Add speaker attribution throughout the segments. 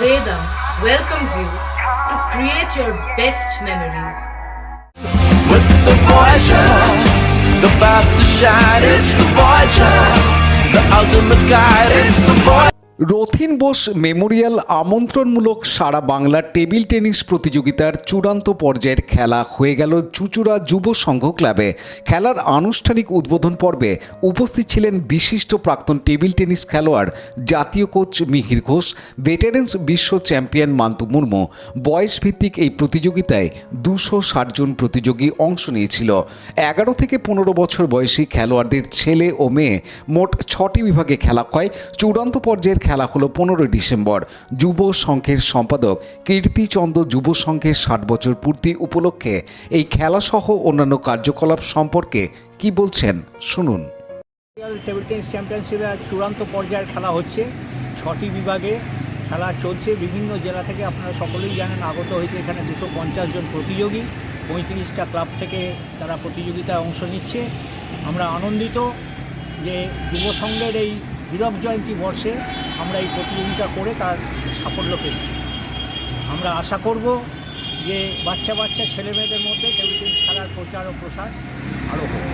Speaker 1: Vedam welcomes you to create your best memories.
Speaker 2: With the Voyager, the paths to shine, it's the Voyager, the ultimate guide, it's the Voyager.
Speaker 3: Rathin Bose memorial আমন্ত্রণমূলক সারা Bangla table tennis প্রতিযোগিতার চূড়ান্ত পর্যায়ের খেলা হয়ে গেল চুঁচুড়া যুব সংঘ ক্লাবে। খেলার আনুষ্ঠানিক উদ্বোধন পর্বে উপস্থিত ছিলেন বিশিষ্ট প্রাক্তন টেবিল টেনিস খেলোয়াড় জাতীয় কোচ মিহির ঘোষ, ভেটারেন্স বিশ্ব চ্যাম্পিয়ন মান্তু মুর্মু। বয়সভিত্তিক এই প্রতিযোগিতায় 260 জন প্রতিযোগী অংশ নিয়েছিল। 11 থেকে 15 বছর বয়সী খেলোয়াড়দের ছেলে ও মেয়ে মোট 6টি বিভাগে খেলা হয়। চূড়ান্ত পর্যায়ের খেলা হলো 15 ডিসেম্বর। যুব সংঘের সম্পাদক কীর্তিচন্দ্র যুব সংঘের 60 বছর পূর্তি উপলক্ষে এই খেলাসহ অন্যান্য কার্যকলাপ সম্পর্কে কি বলছেন শুনুন।
Speaker 4: টেবিল টেনিস চ্যাম্পিয়নশিপে আজ চূড়ান্ত পর্যায়ের খেলা হচ্ছে। 6টি বিভাগে খেলা চলছে। বিভিন্ন জেলা থেকে আপনারা সকলেই জানেন আগত হয়েছে এখানে 250 জন প্রতিযোগী। 35টা ক্লাব থেকে তারা প্রতিযোগিতায় অংশ নিচ্ছে। আমরা আনন্দিত যে যুব সংঘের এই হীরক জয়ন্তী বর্ষে আমরা এই প্রতিযোগিতা করে তার সাফল্য পেয়েছি। আমরা আশা করব যে বাচ্চা ছেলেমেয়েদের মধ্যে টেবিল টেনিস খেলার প্রচার ও প্রসার আরও হবে।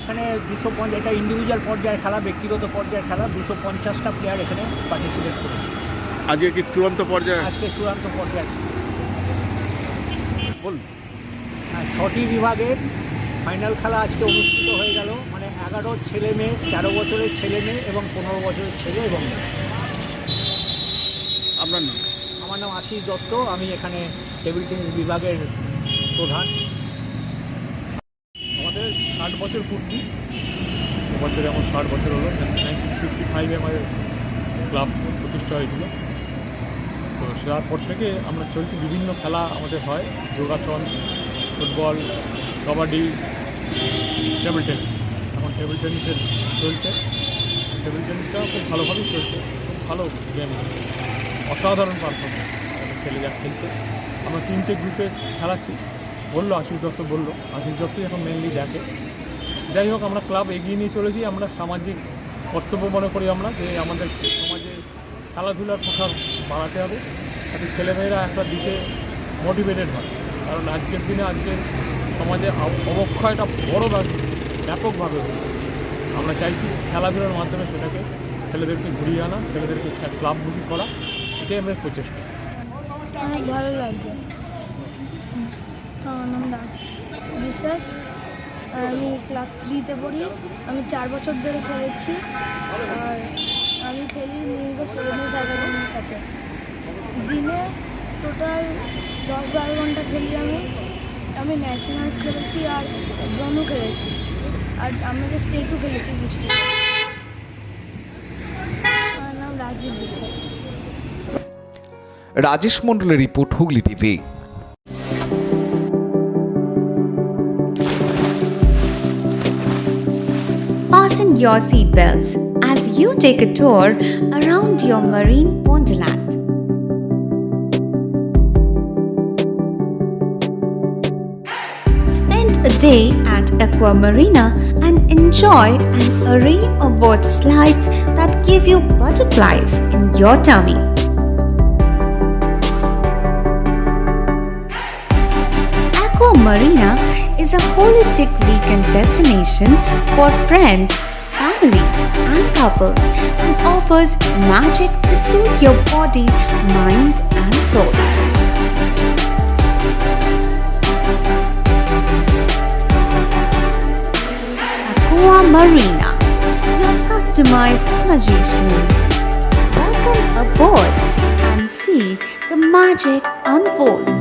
Speaker 4: এখানে 250, এটা ইন্ডিভিজুয়াল পর্যায়ের খেলা, ব্যক্তিগত পর্যায়ের খেলা। 250টা প্লেয়ার এখানে পার্টিসিপেট করেছে।
Speaker 5: আজকে কি চূড়ান্ত পর্যায়ে?
Speaker 4: আজকে চূড়ান্ত পর্যায়ে বলুন। হ্যাঁ, 6টি বিভাগের ফাইনাল খেলা আজকে অনুষ্ঠিত হয়ে গেল। মানে 11 ছেলে মেয়ে, 13 বছরের ছেলে মেয়ে এবং 15 বছরের ছেলে এবং মেয়ে।
Speaker 5: আপনার নাম?
Speaker 4: আমার নাম আশিস দত্ত, আমি এখানে টেবিল টেনিস বিভাগের প্রধান।
Speaker 6: আমাদের 60 বছর পূর্তি, বছরে আমার 60 বছর হলো। 1955-এ আমাদের ক্লাব প্রতিষ্ঠা হয়েছিল। তো তারপর থেকে আমরা চলছি, বিভিন্ন খেলা আমাদের হয়, যোগাসন, ফুটবল, কবাডি, টেবিল টেনিস। এখন টেবিল টেনিসের চলছে। টেবিল টেনিসটা খুব ভালোভাবেই চলছে, খুব ভালো গেম, অসাধারণ পারফরমেন্স ছেলেরা খেলছে। আমরা 3টে গ্রুপে খেলাচ্ছি বললো আশিস দত্ত, আশিস দত্তই এখন মেনলি দেখে। যাই হোক, আমরা ক্লাব এগিয়ে নিয়ে চলেছি। আমরা সামাজিক কর্তব্য মনে করি আমরা যে আমাদের সমাজে খেলাধুলার প্রসার বাড়াতে হবে, যাতে ছেলেমেয়েরা একটা দিকে মোটিভেটেড হয়। কারণ আজকের দিনে আজকের সমাজে অবক্ষয়টা বড় ব্যাপকভাবে হচ্ছে। আমরা চাইছি খেলাধুলার মাধ্যমে সেটাকে ছেলেদেরকে ঘুরিয়ে আনা, ছেলেদেরকে ক্লাবমুখী করা, এটাই আমাদের প্রচেষ্টা।
Speaker 7: অনেক ভালো লাগছে। আমার নাম রাজ বিশ্বাস, আর আমি ক্লাস 3-তে পড়ি। আমি 4 বছর ধরে খেলেছি, আর আমি খেলি মিহির ঘোষ একাডেমির কাছে। দিনে টোটাল 10-12 ঘন্টা খেলি। আমি ন্যাশনালস খেলেছি আর জোনও খেলেছি, আর আমাদের স্টেটও খেলেছি, ডিস্ট্রিক্ট। আমার নাম রাজদীপ বিশ্বাস।
Speaker 3: রাজেশ মণ্ডলের report, Hooghly TV.
Speaker 8: Fasten your seatbelts as you take a tour around your marine wonderland. Spend a day at Aqua Marina and enjoy an array of water slides that give you butterflies in your tummy. Aqua Marina is a holistic weekend destination for friends, family, and couples and offers magic to soothe your body, mind, and soul. Aqua Marina, your customized magician. Welcome aboard and see the magic unfold.